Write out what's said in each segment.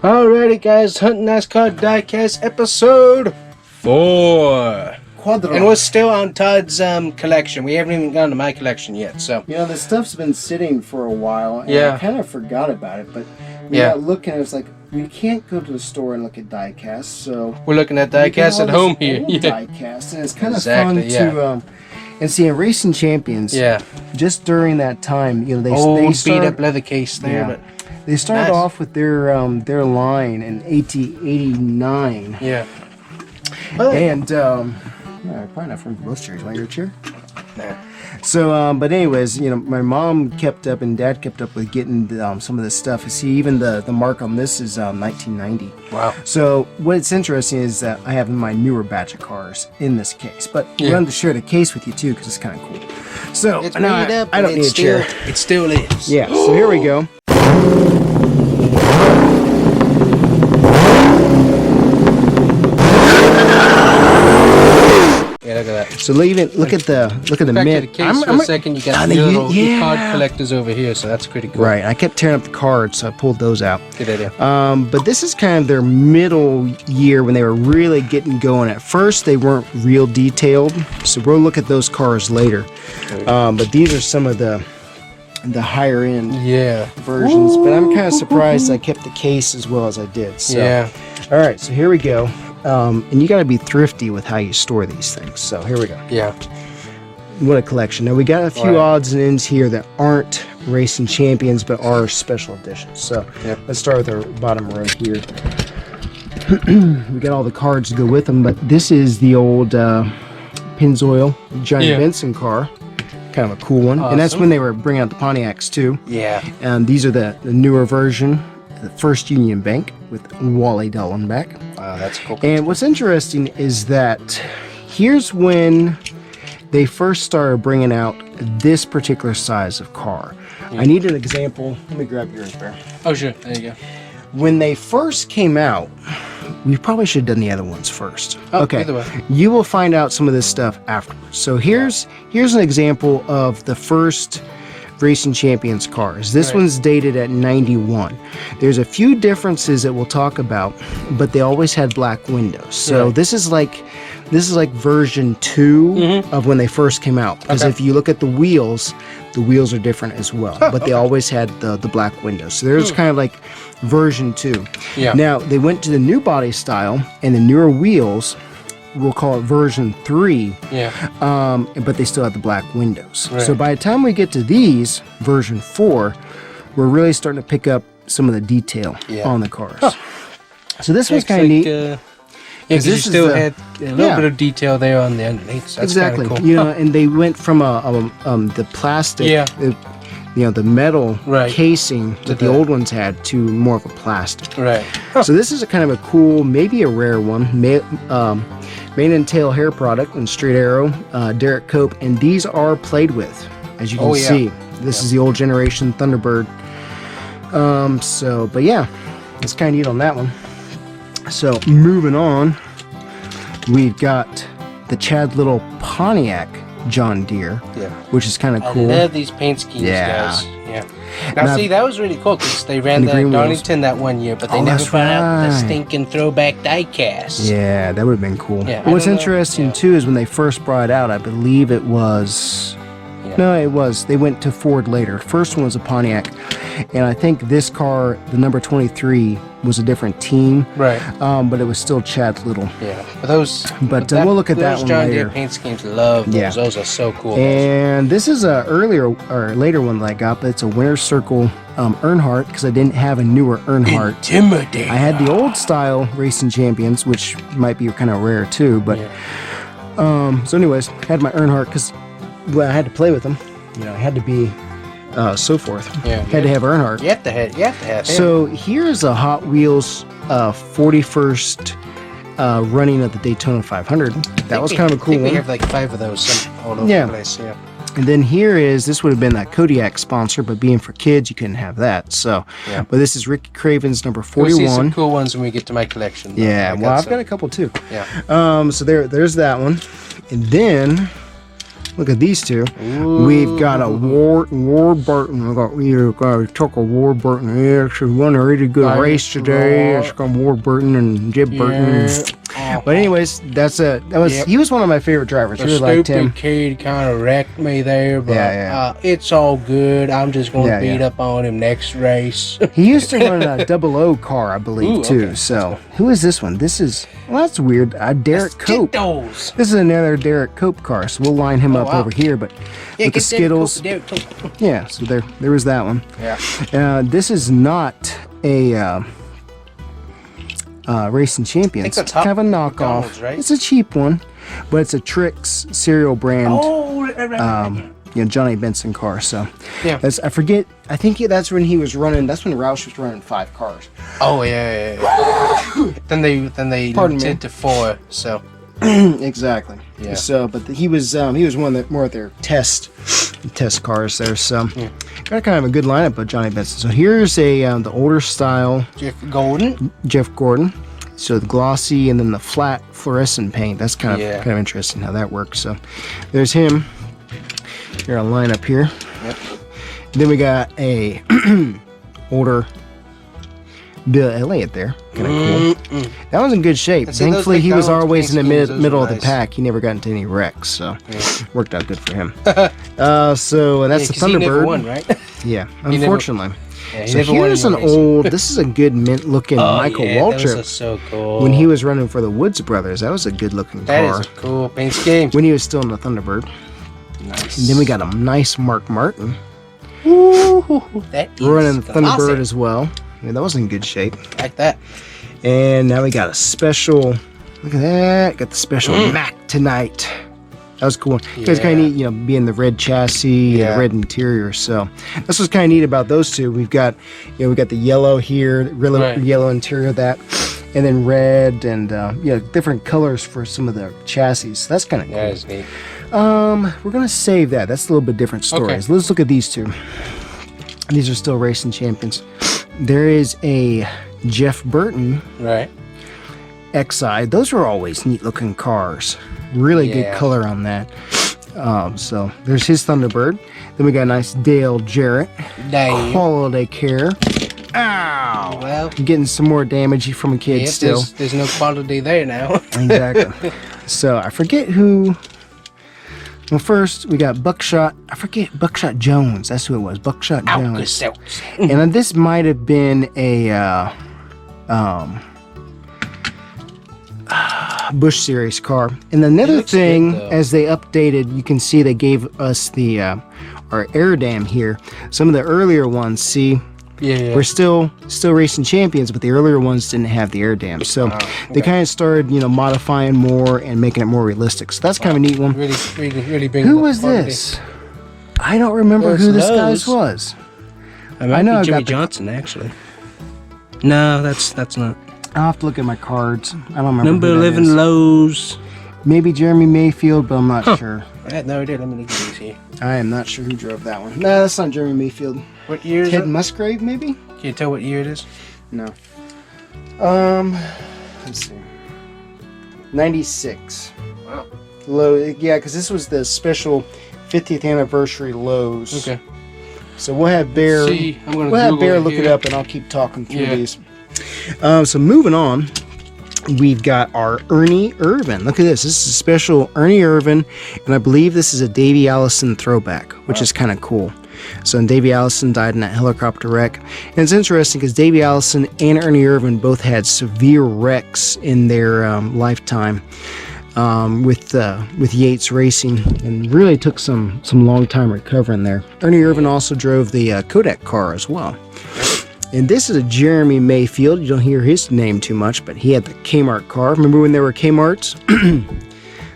Alrighty, guys, Hunting Nascar Diecast episode 4. Quadro. And we're still on Todd's collection. We haven't even gone to my collection yet, so. You know, this stuff's been sitting for a while, and I kind of forgot about it, but we got looking, it was like, we can't go to the store and look at Diecasts, so. We're looking at Diecasts at home here. Diecasts, and it's kind of fun to, and see, in Racing Champions, just during that time, you know, they beat up leather case there, but. They started off with their line in 1889. Yeah. And probably not from most chairs. Want your chair? Nah. So, but anyways, you know, my mom kept up and Dad kept up with getting some of this stuff. You see, even the mark on this is 1990. Wow. So, what's interesting is that I have my newer batch of cars in this case, but I wanted to share the case with you too because it's kind of cool. So, it's now I don't need a chair. It still lives. Yeah. So here we go. Yeah, look at that. So look at the mid. The case for a second. You got the little card collectors over here, so that's pretty cool. Right. I kept tearing up the cards, so I pulled those out. Good idea. But this is kind of their middle year when they were really getting going. At first, they weren't real detailed, so we'll look at those cars later. But these are some of the higher end versions. But I'm kind of surprised I kept the case as well as I did. So. All right. So here we go. And you got to be thrifty with how you store these things. So here we go. Yeah. What a collection. Now we got a few odds and ends here that aren't Racing Champions but are special editions. So let's start with our bottom row here. We got all the cards to go with them, but this is the old Pennzoil Johnny Benson car. Kind of a cool one. Awesome. And that's when they were bringing out the Pontiacs too. Yeah. And these are the newer version. The First Union Bank with Wally Dellenbach. Wow, that's cool. And what's interesting is that here's when they first started bringing out this particular size of car. I need an example. Let me grab yours, Bear. Oh, sure. There you go. When they first came out, we probably should have done the other ones first. Okay. Either way. You will find out some of this stuff afterwards. So here's an example of the first Racing Champions cars. This one's dated at 91. There's a few differences that we'll talk about, but they always had black windows. So this is like version 2 of when they first came out. Because if you look at the wheels are different as well. But they always had the black windows. So there's kind of like version 2. Yeah. Now they went to the new body style and the newer wheels. We'll call it version 3. Yeah. But they still have the black windows. Right. So by the time we get to these, version 4, we're really starting to pick up some of the detail on the cars. So this was kind of neat. Because you still had a little bit of detail there on the underneath. So that's exactly. Cool. You know, and they went from the plastic, the metal casing that the old ones had to more of a plastic. Right. So this is a kind of a cool, maybe a rare one. Mane and tail hair product and straight arrow, Derek Cope, and these are played with, as you can see. This is the old generation Thunderbird. But yeah, it's kind of neat on that one. So moving on, we've got the Chad Little Pontiac John Deere, which is kind of cool. I love these paint schemes, guys. Yeah. Now, see, that was really cool because they ran the Darlington that one year, but they never brought out the stinking throwback diecast. Yeah, that would have been cool. Yeah, what's interesting, too, is when they first brought it out, I believe it was... No, it was. They went to Ford later. First one was a Pontiac. And I think this car, the number 23, was a different team. Right. But it was still Chad Little. Yeah. But we'll look at that one John later. Deere paint schemes, love those. Yeah. Those are so cool. And this is a later one that I got, but it's a Winter Circle Earnhardt because I didn't have a newer Earnhardt. Intimidating. I had the old style Racing Champions, which might be kind of rare too. But so anyways, I had my Earnhardt because I had to play with them. You know, I had to be so forth. Yeah. Had to have Earnhardt. You have to have him. So here's a Hot Wheels 41st running of the Daytona 500. That was kind of a cool one. We have like 5 of those all over the place. Yeah. And then this would have been that Kodiak sponsor, but being for kids, you couldn't have that. So, but this is Ricky Craven's number 41. We'll see some cool ones when we get to my collection. Though. Yeah, I've got a couple too. Yeah. So there's that one. And then, look at these two. Ooh. We've got a Warburton. We took a Warburton. Yeah, she won a really good race today. It's got Warburton and Jeb Burton. But anyways, he was one of my favorite drivers. The really liked him. stupid kid kind of wrecked me there, but it's all good. I'm just going to beat up on him next race. He used to run a 00 car, I believe, too. Okay. So who is this one? This is, well, that's weird. Derek Cope. This is another Derek Cope car, so we'll line him up over here. But with the Skittles, yeah. So there was that one. Yeah. This is not a Racing Champions. It's kind of a knockoff. Right? It's a cheap one, but it's a Trix cereal brand. Oh, right. Johnny Benson car. So yeah, I forget. I think that's when he was running. That's when Roush was running 5 cars. Oh yeah. then they limited to 4. So exactly. Yeah. So, but he was one of more of their test cars there. So got kind of a good lineup of Johnny Benson. So here's the older style Jeff Gordon. So the glossy and then the flat fluorescent paint. That's kind of interesting how that works. So there's him. Here I'll line up here. Yep. Then we got a older Bill Elliott there. Kind of cool. That was in good shape. Thankfully, he was always in the middle of the pack. He never got into any wrecks, so worked out good for him. So that's the Thunderbird. He never won, right? Yeah, unfortunately. So here's an old. This is a good mint-looking Michael Waltrip. That was so cool. When he was running for the Woods Brothers, that was a good-looking car. That is a cool paint scheme. When he was still in the Thunderbird. Nice. And then we got a nice Mark Martin. Ooh, that is running the Thunderbird as well. Yeah, that was in good shape. Like that. And now we got a special. Look at that. Got the special Mac tonight. That was cool. You guys kind of neat, being the red chassis and the red interior. So that's what's kind of neat about those two. We've got, we got the yellow here, yellow interior, that, and then red and different colors for some of the chassis. So that's kind of cool. That is neat. We're gonna save that. That's a little bit different stories. Okay. Let's look at these two. These are still racing champions. There is a Jeff Burton XI. Those are always neat looking cars. Really good color on that. So there's his Thunderbird. Then we got a nice Dale Jarrett. Holiday Care. Ow! Well, I'm getting some more damage from a kid still. There's no quality there now. Exactly. So I forget who. Well, first we got Buckshot. I forget Buckshot Jones. That's who it was. Buckshot Jones. And this might have been a Busch Series car. And another thing, as they updated, you can see they gave us the our air dam here. Some of the earlier ones, we're still racing champions, but the earlier ones didn't have the air dam. So they kind of started, modifying more and making it more realistic. So that's kind of a neat one. Really big. Who was this? I don't remember who this guy was. I know Jimmy Johnson, actually. No, that's not. I'll have to look at my cards. I don't remember. Number 11 Lowe's. Maybe Jeremy Mayfield, but I'm not sure. I had no idea. Let me look at these here. I am not sure who drove that one. No, that's not Jeremy Mayfield. What year is it? Ted Musgrave, maybe? Can you tell what year it is? No. Let's see. 96. Wow. Lowe's, because this was the special 50th anniversary Lowe's. Okay. So we'll have Bear. We'll have Bear look it up, and I'll keep talking through these. So moving on, we've got our Ernie Irvan. Look at this. This is a special Ernie Irvan, and I believe this is a Davey Allison throwback, which is kind of cool. So Davey Allison died in that helicopter wreck. And it's interesting because Davey Allison and Ernie Irvan both had severe wrecks in their lifetime with Yates Racing, and really took some long time recovering there. Ernie Irvan also drove the Kodak car as well. And this is a Jeremy Mayfield. You don't hear his name too much, but he had the Kmart car. Remember when there were Kmarts?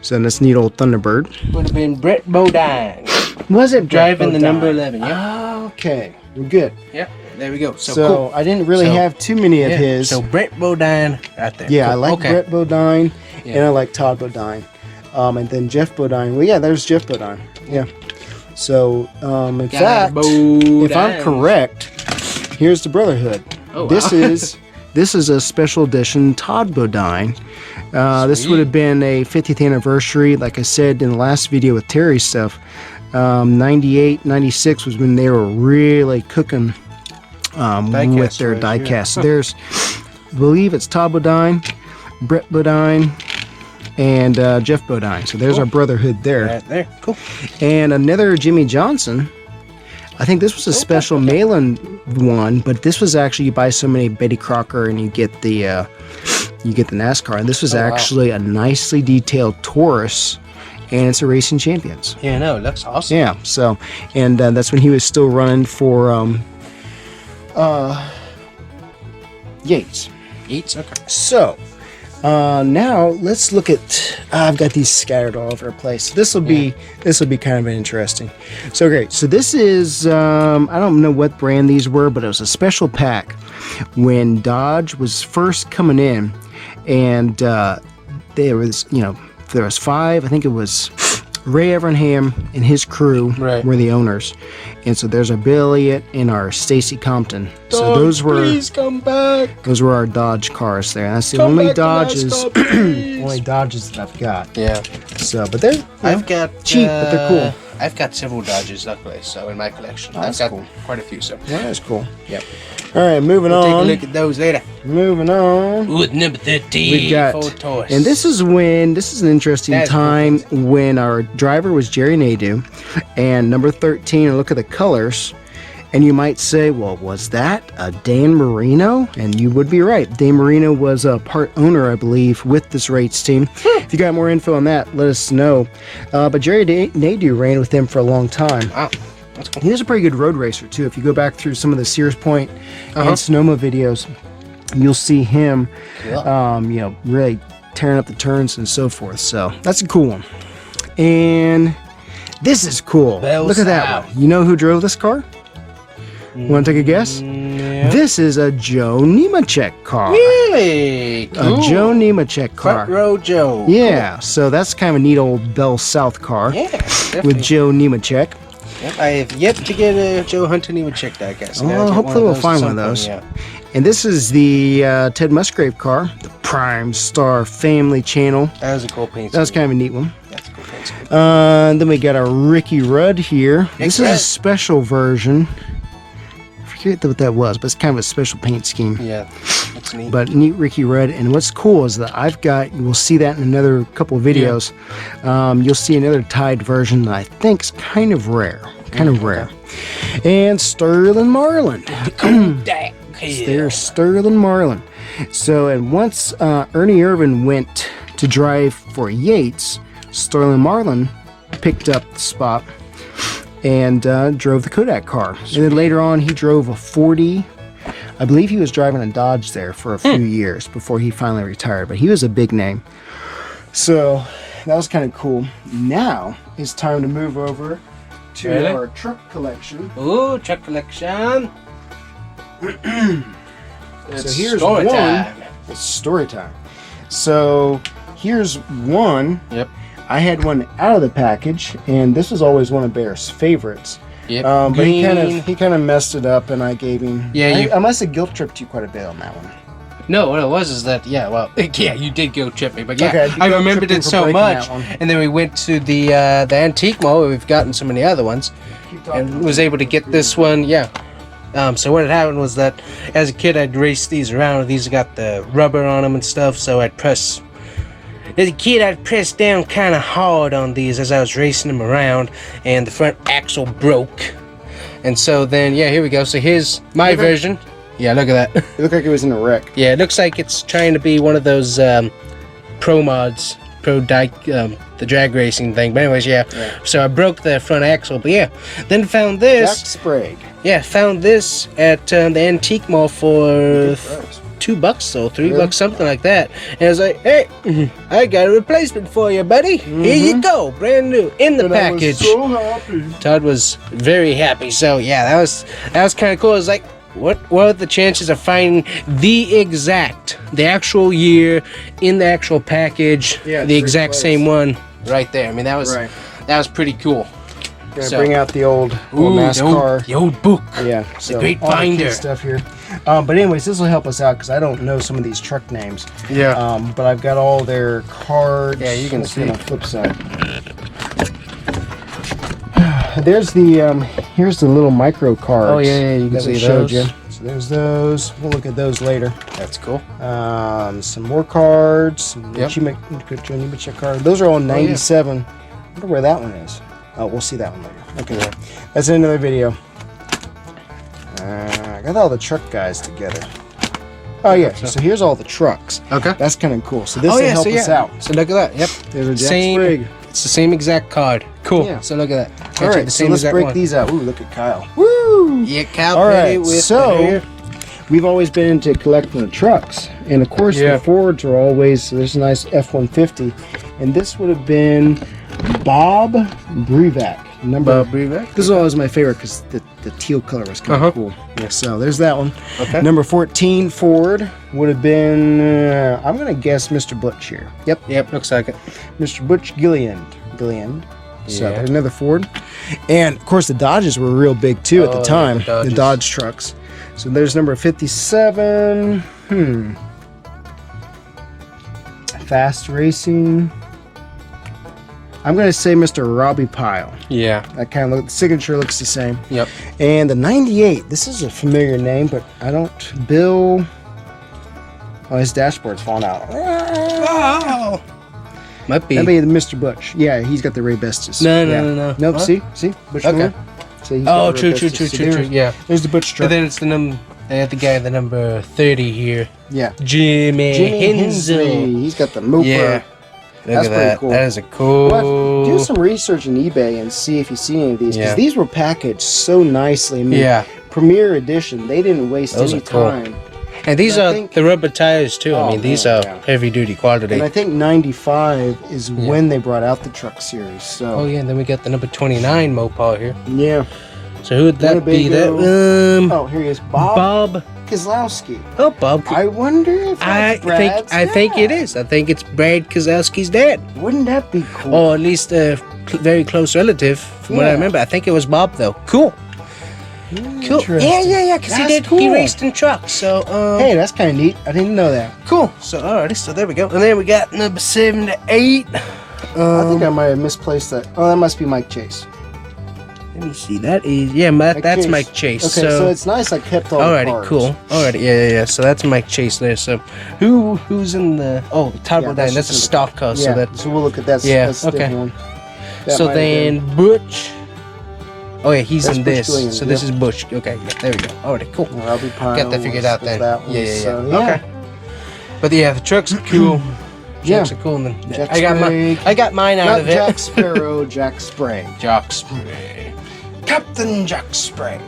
So that's neat old Thunderbird. Would have been Brett Bodine. Was it driving the number 11? Yeah. Okay, we're good. Yep, there we go. So cool. I didn't really have too many of his. So Brett Bodine right there. Yeah, cool. I like Brett Bodine, and I like Todd Bodine. And then Jeff Bodine. Well, yeah, there's Jeff Bodine. Yeah. So, in fact, if I'm correct, here's the Brotherhood. Oh, this is this is a special edition Todd Bodine. This would have been a 50th anniversary, like I said in the last video with Terry's stuff. 98, 96 was when they were really cooking with their diecast. Yeah. There's, I believe it's Todd Bodine, Brett Bodine, and Jeff Bodine. So there's our brotherhood there. Right there. Cool. And another Jimmy Johnson. I think this was a special mail-in one, but this was actually, you buy so many Betty Crocker and you get the NASCAR. And this was actually a nicely detailed Taurus, and it's a Racing Champions. Yeah, no, it looks awesome. Yeah, so, and that's when he was still running for Yates. Yates, okay. So, now let's look at. I've got these scattered all over the place. This will be kind of interesting. So great. So this is I don't know what brand these were, but it was a special pack when Dodge was first coming in, and there was five. I think it was Ray Evernham and his crew were the owners. And so there's our Bill Elliott and our Stacy Compton. So those were, please come back. Those were our Dodge cars there. That's the only Dodges, only Dodges that I've got. Yeah. So, but they're I've got cheap, but they're cool. I've got several Dodges, luckily, so in my collection. I've got quite a few. So yeah, that's cool. Yep. All right, moving on. Take a look at those later. Moving on. Ooh, number 13. We've got, and this is an interesting time when our driver was Jerry Nadeau, and number 13. Look at the colors, and you might say, well, was that a Dan Marino? And you would be right. Dan Marino was a part owner, I believe, with this race team. If you got more info on that, let us know. But Jerry Nadeau ran with them for a long time. Wow. That's cool. He was a pretty good road racer too. If you go back through some of the Sears Point and Sonoma videos, you'll see him, really tearing up the turns and so forth. So that's a cool one. And this is cool. Look at that one. You know who drove this car? Want to take a guess? Yeah. This is a Joe Nemechek car. Really? Cool. A Joe Nemechek car. Front row Joe. Yeah. Cool. So that's kind of a neat old Bell South car. Yeah, definitely. With Joe Nemechek. Yep, I have yet to get a Joe Hunter Nemechek diecast. Well, hopefully we'll find one of those. Yeah. And this is the Ted Musgrave car, the Prime Star Family Channel. That was a cool paint scheme. That was kind of a neat one. That's a cool paint scheme. Then we got a Ricky Rudd here. This is a special version. I forget what that was, but it's kind of a special paint scheme. Yeah, that's neat. But neat Ricky Rudd. And what's cool is that I've got, we'll see that in another couple of videos. Yeah. You'll see another tied version that I think is kind of rare. And Sterling Marlin. There's Sterling Marlin. So, and once Ernie Irvin went to drive for Yates, Sterling Marlin picked up the spot and drove the Kodak car. And then later on, he drove a 40. I believe he was driving a Dodge there for a few years before he finally retired, but he was a big name. So that was kind of cool. Now it's time to move over to our truck collection. Ooh, truck collection. So here's one. It's story time. So here's one. Yep. I had one out of the package, and this was always one of Bear's favorites. Yep. But he kind of messed it up, and I gave him. Yeah. I must have guilt tripped you quite a bit on that one. No, what it was is that you did go trip me, but yeah, okay, I remembered it so much. And then we went to the antique mall where we've gotten so many other ones, and was able to get this one. Yeah. So what had happened was that as a kid I'd race these around. These got the rubber on them and stuff, so I'd press. As a kid, I'd press down kind of hard on these as I was racing them around, and the front axle broke. And so then, here we go. So here's my version. Yeah, look at that. It looked like it was in a wreck. Yeah, it looks like it's trying to be one of those pro mods, the drag racing thing. But anyways, so I broke the front axle. But then found this. Jack Sprague. Yeah, found this at the antique mall for $2, so $3, something like that. And I was like, hey, I got a replacement for you, buddy. Here you go, brand new in the package. I was so happy. Todd was very happy. So that was kind of cool. It was like, what are the chances of finding the actual year in the actual package, the exact same one right there? I mean, that was pretty cool. Gonna bring out the old NASCAR. The old book. Yeah, so the great all the binder kid stuff here. But anyways, this will help us out because I don't know some of these truck names. Yeah. But I've got all their cards. Yeah, you can see on the flip side. There's the here's the little micro cards. Oh yeah, you can see those. You. So there's those. We'll look at those later. That's cool. Some more cards. Some cards. Those are all 97. I wonder where that one is. Oh, we'll see that one later. Okay, that's another video. I got all the truck guys together. Oh yeah, so here's all the trucks. Okay. That's kind of cool. So this will help us out. So look at that. Yep. There's a Jack same. Sprague. It's the same exact card. Cool. Yeah. So look at that. All right, so let's break these out. Ooh, look at Kyle. Woo! Yeah, Kyle. All right, so we've always been into collecting the trucks, and of course the Fords are always. So there's a nice F-150, and this would have been Bob Brevac. Bob Brevac. This is always my favorite because the teal color was kind of cool. Yeah, so there's that one. Okay. Number 14 Ford would have been. I'm gonna guess Mr. Butch here. Yep. Looks like it. Mr. Butch Gilliland. So there's another Ford, and of course the Dodges were real big too at the time. The Dodge trucks. So there's number 57. Fast Racing. I'm gonna say Mr. Robbie Pyle. Yeah. That kind of the signature looks the same. Yep. And the 98. This is a familiar name, but I don't. Bill. Oh, his dashboard's falling out. Oh. Might be. That'd be the Mr. Butch. Yeah, he's got the Ray Bestis. No. Nope. What? See, Butch. Okay. See, Oh, true. Yeah. There's the Butch truck. But then it's the they had the guy at the number 30 here. Yeah. Jimmy Hensley. He's got the Mooper. Yeah. That's pretty cool. That is a cool. Well, do some research on eBay and see if you see any of these, because these were packaged so nicely. I mean, Premier Edition. They didn't waste any time. And these are the rubber tires too. I mean, these are heavy duty quality. And I think 95 is when they brought out the truck series. So. Oh yeah, and then we got the number 29 Mopar here. Yeah. So who would that be? Oh, here he is, Bob Kozlowski. Oh, Bob. I wonder if that's Brad's dad. I think it is. I think it's Brad Kozlowski's dad. Wouldn't that be cool? Or at least a very close relative, from what I remember. I think it was Bob though. Cool. Cool. Yeah. Because he raced in trucks. So hey, that's kind of neat. I didn't know that. Cool. So alrighty. So there we go. And then we got number 78. I think I might have misplaced that. Oh, that must be Mike Chase. Let me see. That is that's Mike Chase. Okay, so it's nice I kept all the cards. Cool. Alrighty, yeah. So that's Mike Chase there. So who's in the Todd'S? That's a stock car. Yeah. So we'll look at that. That's okay. One. So then Butch. Oh yeah, he's in this. Gillian, so this is Butch. Okay, there we go. Alrighty, cool. Got that figured out then. Yeah. So, okay. But yeah, the trucks are cool. Trucks are cool. And then I got mine out of it. Jack Sparrow, Jack Sprague. Jack Sprague. Captain Jack Sprague.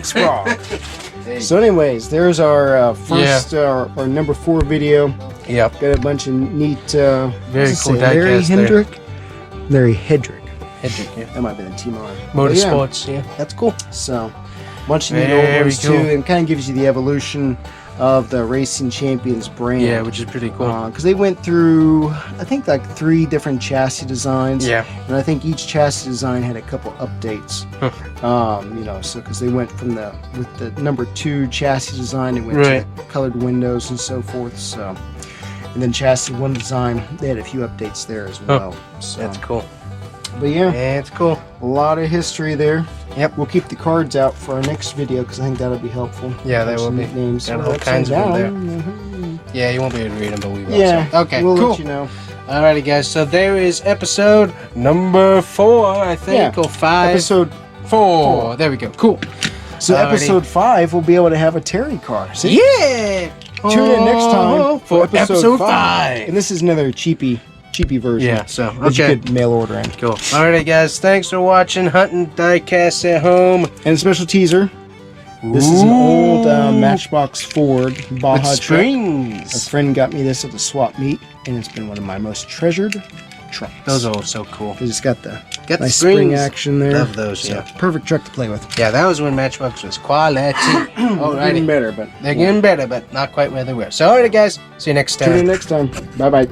Sprague. So anyways, there's our first our number 4 video. Yep. Got a bunch of neat very cool diecast. Larry Hedrick. Yeah. That might be the team on Motorsports. Yeah, that's cool. So bunch of neat old ones too, and kind of gives you the evolution of the Racing Champions brand. Yeah, which is pretty cool. Because they went through, I think, like 3 different chassis designs. Yeah. And I think each chassis design had a couple updates. So because they went from with the number 2 chassis design, it went to the colored windows and so forth. So, and then chassis 1 design, they had a few updates there as well. So that's cool. But yeah, it's cool. A lot of history there. Yep. We'll keep the cards out for our next video because I think that'll be helpful. Yeah, they will be. Names. Got all kinds of them there. Mm-hmm. Yeah, you won't be able to read them, but we will. Yeah. So. Okay, we'll cool. let you know. Alrighty, guys. So there is episode number 4, I think, or 5. Episode 4. There we go. Cool. So episode 5, we'll be able to have a Terry car. See? Yeah. Tune in next time for episode 5. And this is another cheapy version. Yeah, so that you could mail order in. Cool. Alrighty, guys. Thanks for watching Hunting Diecast at Home. And a special teaser. This is an old Matchbox Ford Baja with springs. A friend got me this at the swap meet, and it's been one of my most treasured trucks. Those are so cool. It's got the nice spring action there. Love those, yeah. Perfect truck to play with. Yeah, that was when Matchbox was quality. Alrighty. They're getting better, but not quite where they were. So, alrighty, guys. See you next time. Tune in next time. Bye-bye.